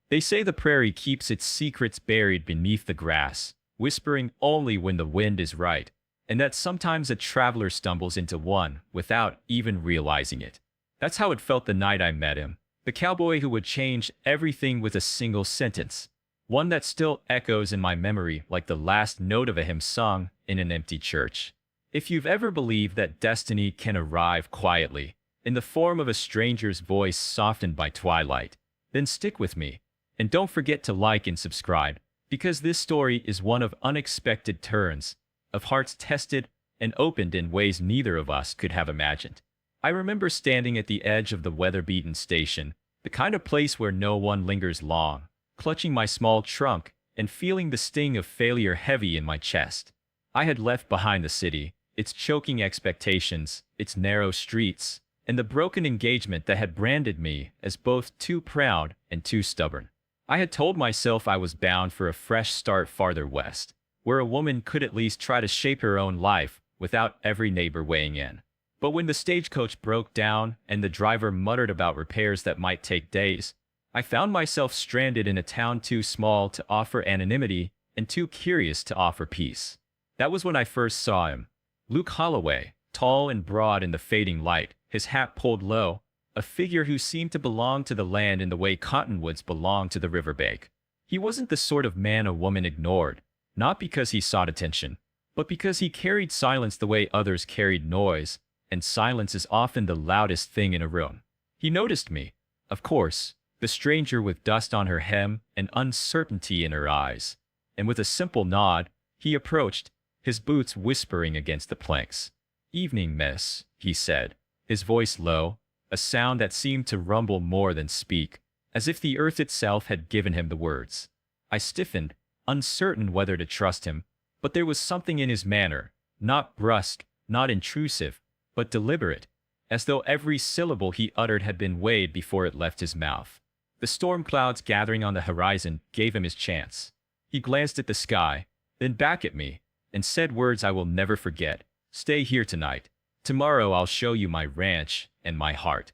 They say the prairie keeps its secrets buried beneath the grass, whispering only when the wind is right, and that sometimes a traveler stumbles into one without even realizing it. That's how it felt the night I met him, the cowboy who would change everything with a single sentence, one that still echoes in my memory like the last note of a hymn sung in an empty church. If you've ever believed that destiny can arrive quietly, in the form of a stranger's voice softened by twilight, then stick with me. And don't forget to like and subscribe, because this story is one of unexpected turns, of hearts tested and opened in ways neither of us could have imagined. I remember standing at the edge of the weather-beaten station, the kind of place where no one lingers long, clutching my small trunk and feeling the sting of failure heavy in my chest. I had left behind the city, its choking expectations, its narrow streets, and the broken engagement that had branded me as both too proud and too stubborn. I had told myself I was bound for a fresh start farther west, where a woman could at least try to shape her own life without every neighbor weighing in. But when the stagecoach broke down and the driver muttered about repairs that might take days, I found myself stranded in a town too small to offer anonymity and too curious to offer peace. That was when I first saw him. Luke Holloway, tall and broad in the fading light, his hat pulled low, a figure who seemed to belong to the land in the way cottonwoods belong to the riverbank. He wasn't the sort of man a woman ignored, not because he sought attention, but because he carried silence the way others carried noise, and silence is often the loudest thing in a room. He noticed me, of course, the stranger with dust on her hem and uncertainty in her eyes, and with a simple nod, he approached, his boots whispering against the planks. "Evening, miss," he said, his voice low, a sound that seemed to rumble more than speak, as if the earth itself had given him the words. I stiffened, uncertain whether to trust him, but there was something in his manner, not brusque, not intrusive, but deliberate, as though every syllable he uttered had been weighed before it left his mouth. The storm clouds gathering on the horizon gave him his chance. He glanced at the sky, then back at me, and said words I will never forget. "Stay here tonight. Tomorrow I'll show you my ranch and my heart."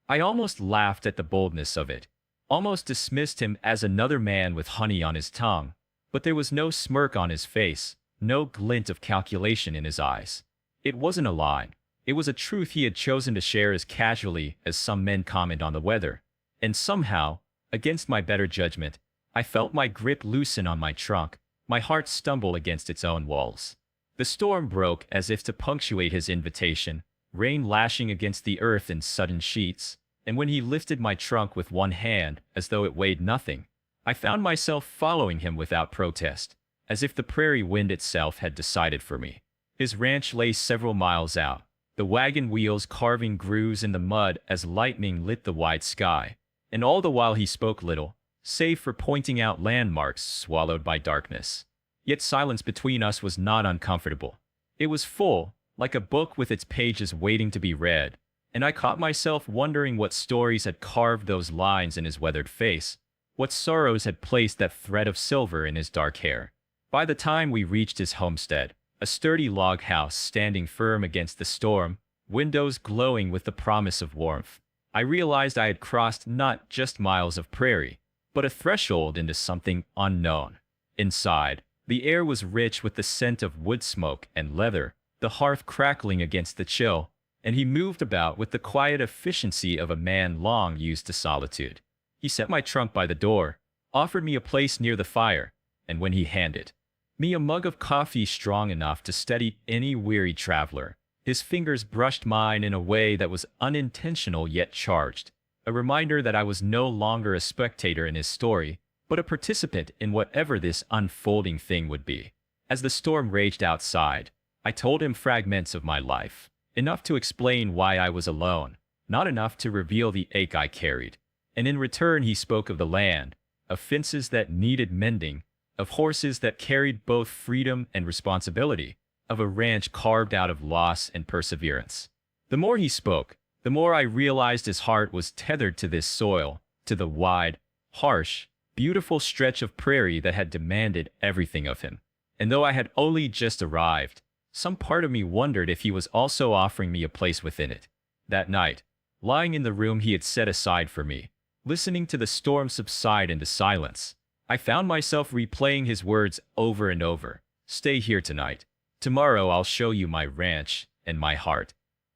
I almost laughed at the boldness of it, almost dismissed him as another man with honey on his tongue, but there was no smirk on his face, no glint of calculation in his eyes. It wasn't a lie. It was a truth he had chosen to share as casually as some men comment on the weather. And somehow, against my better judgment, I felt my grip loosen on my trunk, my heart stumble against its own walls. The storm broke as if to punctuate his invitation, rain lashing against the earth in sudden sheets, and when he lifted my trunk with one hand as though it weighed nothing, I found myself following him without protest, as if the prairie wind itself had decided for me. His ranch lay several miles out, the wagon wheels carving grooves in the mud as lightning lit the wide sky, and all the while he spoke little, save for pointing out landmarks swallowed by darkness. Yet silence between us was not uncomfortable. It was full, like a book with its pages waiting to be read, and I caught myself wondering what stories had carved those lines in his weathered face, what sorrows had placed that thread of silver in his dark hair. By the time we reached his homestead, a sturdy log house standing firm against the storm, windows glowing with the promise of warmth, I realized I had crossed not just miles of prairie, but a threshold into something unknown. Inside, the air was rich with the scent of wood smoke and leather, the hearth crackling against the chill, and he moved about with the quiet efficiency of a man long used to solitude. He set my trunk by the door, offered me a place near the fire, and when he handed me a mug of coffee strong enough to steady any weary traveler, his fingers brushed mine in a way that was unintentional yet charged, a reminder that I was no longer a spectator in his story, but a participant in whatever this unfolding thing would be. As the storm raged outside, I told him fragments of my life, enough to explain why I was alone, not enough to reveal the ache I carried. And in return he spoke of the land, of fences that needed mending, of horses that carried both freedom and responsibility, of a ranch carved out of loss and perseverance. The more he spoke, the more I realized his heart was tethered to this soil, to the wide, harsh, beautiful stretch of prairie that had demanded everything of him. And though I had only just arrived, some part of me wondered if he was also offering me a place within it. That night, lying in the room he had set aside for me, Listening to the storm subside into silence, I found myself replaying his words over and over. Stay here tonight. Tomorrow I'll show you my ranch and my heart.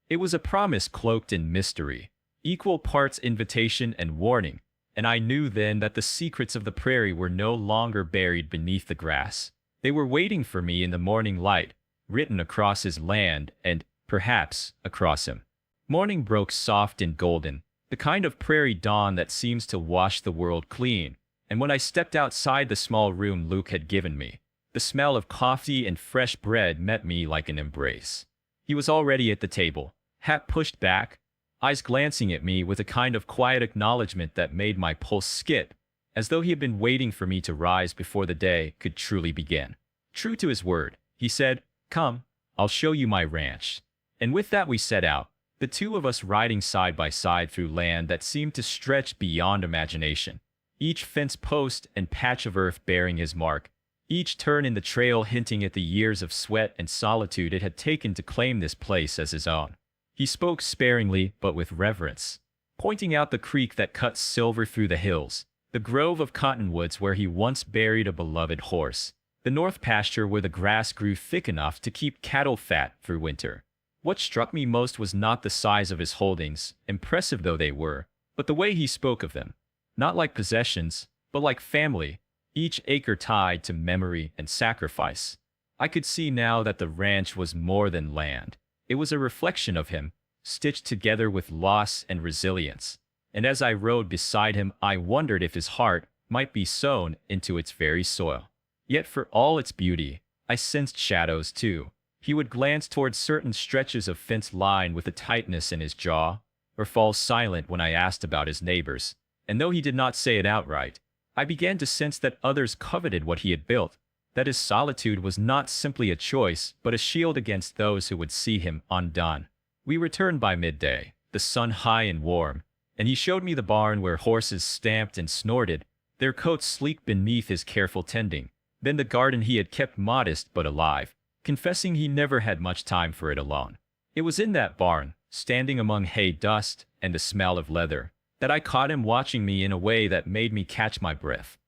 It was a promise cloaked in mystery, equal parts invitation and warning, and I knew then that the secrets of the prairie were no longer buried beneath the grass. They were waiting for me in the morning light, written across his land and, perhaps, across him. Morning broke soft and golden, the kind of prairie dawn that seems to wash the world clean, and when I stepped outside the small room Luke had given me, the smell of coffee and fresh bread met me like an embrace. He was already at the table, hat pushed back, eyes glancing at me with a kind of quiet acknowledgement that made my pulse skip, as though he had been waiting for me to rise before the day could truly begin. True to his word, he said, "Come, I'll show you my ranch." And with that we set out, the two of us riding side by side through land that seemed to stretch beyond imagination, each fence post and patch of earth bearing his mark, each turn in the trail hinting at the years of sweat and solitude it had taken to claim this place as his own. He spoke sparingly but with reverence, pointing out the creek that cut silver through the hills, the grove of cottonwoods where he once buried a beloved horse, the north pasture where the grass grew thick enough to keep cattle fat through winter. What struck me most was not the size of his holdings, impressive though they were, but the way he spoke of them, not like possessions, but like family, each acre tied to memory and sacrifice. I could see now that the ranch was more than land. It was a reflection of him, stitched together with loss and resilience. And as I rode beside him, I wondered if his heart might be sown into its very soil. Yet for all its beauty, I sensed shadows too. He would glance towards certain stretches of fence line with a tightness in his jaw, or fall silent when I asked about his neighbors. And though he did not say it outright, I began to sense that others coveted what he had built, that his solitude was not simply a choice, but a shield against those who would see him undone. We returned by midday, the sun high and warm, and he showed me the barn where horses stamped and snorted, their coats sleek beneath his careful tending, then the garden he had kept modest but alive, confessing he never had much time for it alone. It was in that barn, standing among hay dust and the smell of leather, that I caught him watching me in a way that made me catch my breath.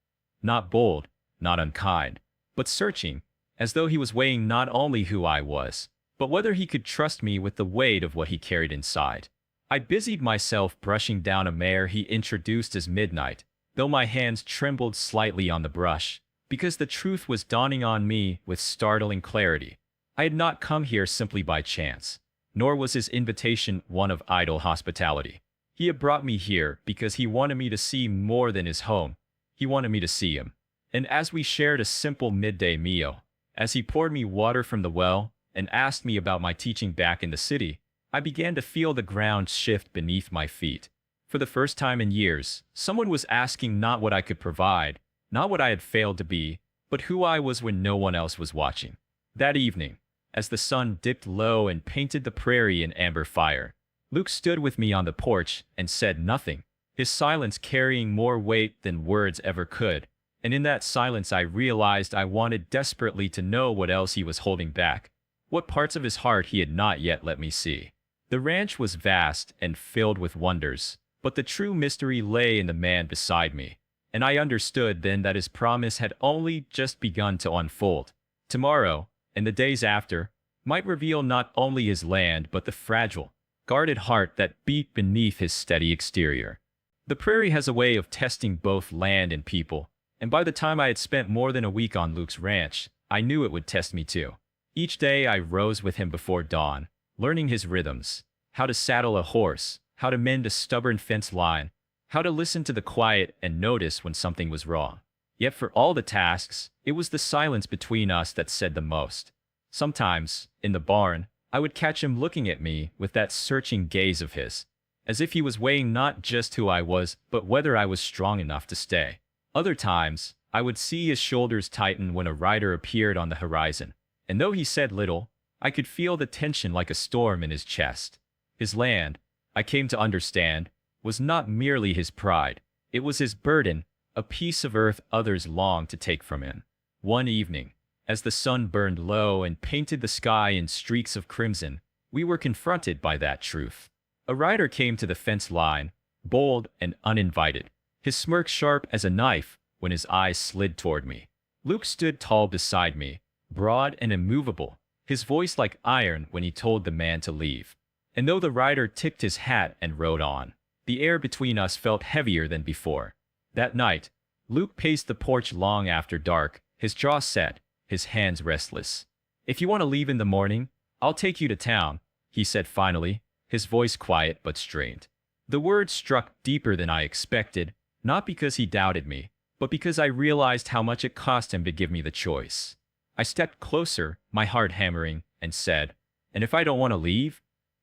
Not bold, not unkind, but searching, as though he was weighing not only who I was, but whether he could trust me with the weight of what he carried inside. I busied myself brushing down a mare he introduced as Midnight, though my hands trembled slightly on the brush, because the truth was dawning on me with startling clarity. I had not come here simply by chance, nor was his invitation one of idle hospitality. He had brought me here because he wanted me to see more than his home. He wanted me to see him. And as we shared a simple midday meal, as he poured me water from the well and asked me about my teaching back in the city, I began to feel the ground shift beneath my feet. For the first time in years, someone was asking not what I could provide, not what I had failed to be, but who I was when no one else was watching. That evening, as the sun dipped low and painted the prairie in amber fire, Luke stood with me on the porch and said nothing, his silence carrying more weight than words ever could. And in that silence I realized I wanted desperately to know what else he was holding back, what parts of his heart he had not yet let me see. The ranch was vast and filled with wonders, but the true mystery lay in the man beside me, and I understood then that his promise had only just begun to unfold. Tomorrow, and the days after, might reveal not only his land but the fragile, guarded heart that beat beneath his steady exterior. The prairie has a way of testing both land and people, and by the time I had spent more than a week on Luke's ranch, I knew it would test me too. Each day I rose with him before dawn, learning his rhythms, how to saddle a horse, how to mend a stubborn fence line, how to listen to the quiet and notice when something was wrong. Yet for all the tasks, it was the silence between us that said the most. Sometimes, in the barn, I would catch him looking at me with that searching gaze of his, as if he was weighing not just who I was, but whether I was strong enough to stay. Other times, I would see his shoulders tighten when a rider appeared on the horizon, and though he said little, I could feel the tension like a storm in his chest. His land, I came to understand, was not merely his pride, it was his burden, a piece of earth others longed to take from him. One evening, as the sun burned low and painted the sky in streaks of crimson, we were confronted by that truth. A rider came to the fence line, bold and uninvited, his smirk sharp as a knife when his eyes slid toward me. Luke stood tall beside me, broad and immovable, his voice like iron when he told the man to leave. And though the rider tipped his hat and rode on, the air between us felt heavier than before. That night, Luke paced the porch long after dark, his jaw set, his hands restless. "If you want to leave in the morning, I'll take you to town," he said finally, his voice quiet but strained. The words struck deeper than I expected, not because he doubted me, but because I realized how much it cost him to give me the choice. I stepped closer, my heart hammering, and said, "And if I don't want to leave?"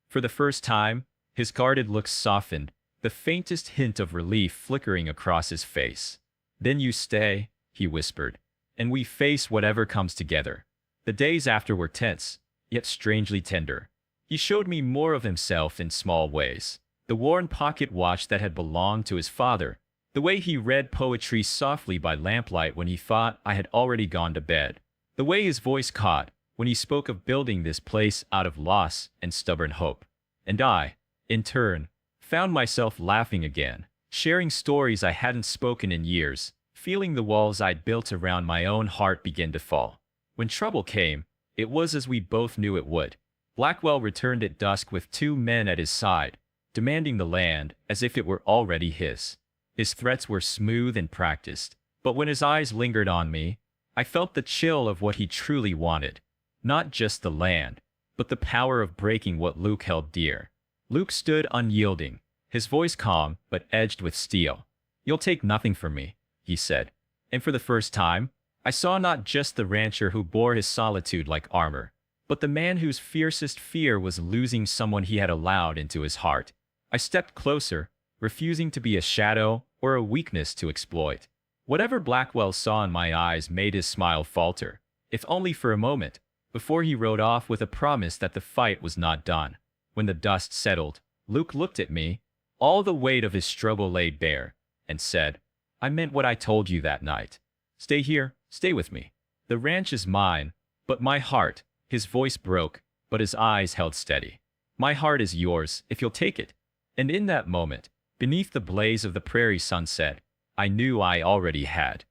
For the first time, his guarded look softened, the faintest hint of relief flickering across his face. "Then you stay," he whispered, "and we face whatever comes together." The days after were tense, yet strangely tender. He showed me more of himself in small ways. The worn pocket watch that had belonged to his father, the way he read poetry softly by lamplight when he thought I had already gone to bed, the way his voice caught when he spoke of building this place out of loss and stubborn hope. And I, in turn, found myself laughing again, sharing stories I hadn't spoken in years, feeling the walls I'd built around my own heart begin to fall. When trouble came, it was as we both knew it would. Blackwell returned at dusk with 2 men at his side, demanding the land as if it were already his. His threats were smooth and practiced, but when his eyes lingered on me, I felt the chill of what he truly wanted. Not just the land, but the power of breaking what Luke held dear. Luke stood unyielding, his voice calm but edged with steel. "You'll take nothing from me," he said. And for the first time, I saw not just the rancher who bore his solitude like armor, but the man whose fiercest fear was losing someone he had allowed into his heart. I stepped closer, refusing to be a shadow or a weakness to exploit. Whatever Blackwell saw in my eyes made his smile falter, if only for a moment, before he rode off with a promise that the fight was not done. When the dust settled, Luke looked at me, all the weight of his struggle laid bare, and said, "I meant what I told you that night. Stay here, stay with me. The ranch is mine, but my heart," his voice broke, but his eyes held steady. "My heart is yours if you'll take it." And in that moment, beneath the blaze of the prairie sunset, I knew I already had.